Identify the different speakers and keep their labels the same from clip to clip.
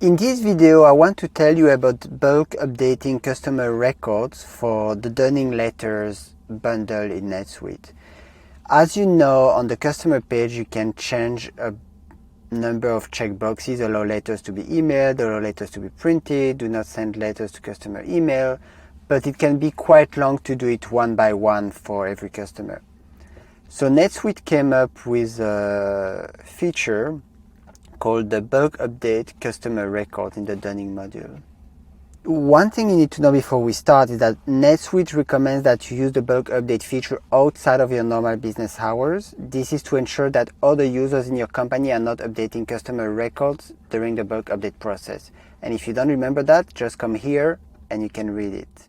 Speaker 1: In this video, I want to tell you about bulk updating customer records for the Dunning Letters bundle in NetSuite. As you know, on the customer page, you can change a number of checkboxes: allow letters to be emailed, allow letters to be printed, do not send letters to customer email, but it can be quite long to do it one by one for every customer. So NetSuite came up with a feature called the bulk update customer record in the Dunning module. One thing you need to know before we start is that NetSuite recommends that you use the bulk update feature outside of your normal business hours. This is to ensure that other users in your company are not updating customer records during the bulk update process. And if you don't remember that, just come here and you can read it.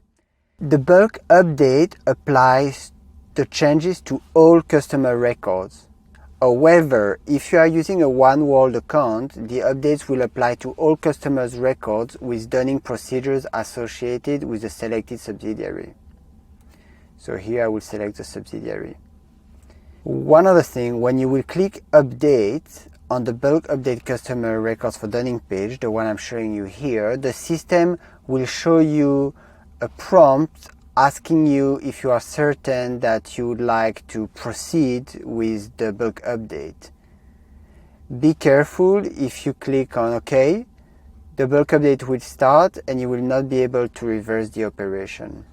Speaker 1: The bulk update applies the changes to all customer records. However, if you are using a OneWorld account, the updates will apply to all customers' records with Dunning procedures associated with the selected subsidiary. So here I will select the subsidiary. One other thing, when you will click Update on the bulk update customer records for Dunning page, the one I'm showing you here, the system will show you a prompt asking you if you are certain that you would like to proceed with the bulk update. Be careful. If you click on OK, the bulk update will start and you will not be able to reverse the operation.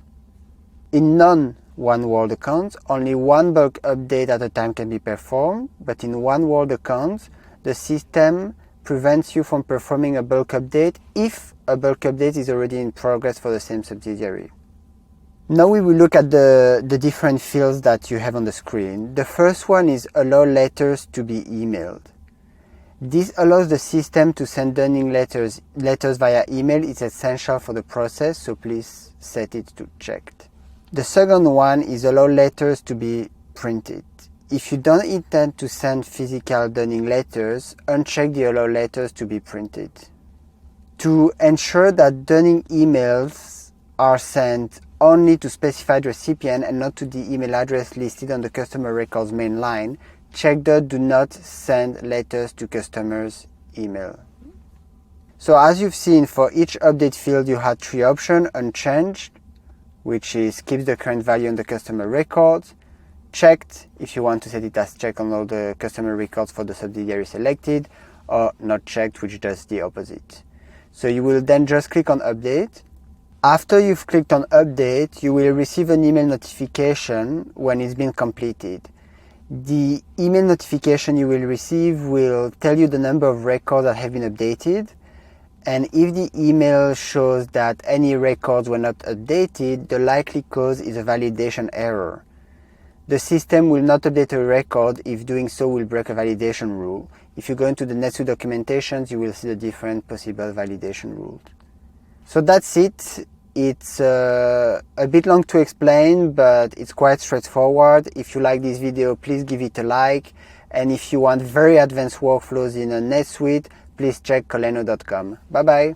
Speaker 1: In non-OneWorld accounts, only one bulk update at a time can be performed, but in OneWorld accounts, the system prevents you from performing a bulk update if a bulk update is already in progress for the same subsidiary. Now we will look at the different fields that you have on the screen. The first one is allow letters to be emailed. This allows the system to send Dunning letters via email. It's essential for the process, so please set it to checked. The second one is allow letters to be printed. If you don't intend to send physical Dunning letters, uncheck the allow letters to be printed. To ensure that Dunning emails are sent only to specified recipient and not to the email address listed on the customer records main line, check the do not send letters to customers email. So as you've seen, for each update field you had three options: unchanged, which is keeps the current value on the customer records; checked, if you want to set it as checked on all the customer records for the subsidiary selected; or not checked, which does the opposite. So you will then just click on update. After you've clicked on update, you will receive an email notification when it's been completed. The email notification you will receive will tell you the number of records that have been updated, and if the email shows that any records were not updated, the likely cause is a validation error. The system will not update a record if doing so will break a validation rule. If you go into the NetSuite documentations, you will see the different possible validation rules. So that's it. It's a bit long to explain, but it's quite straightforward. If you like this video, please give it a like. And if you want very advanced workflows in a NetSuite, please check Kolleno.com. Bye bye.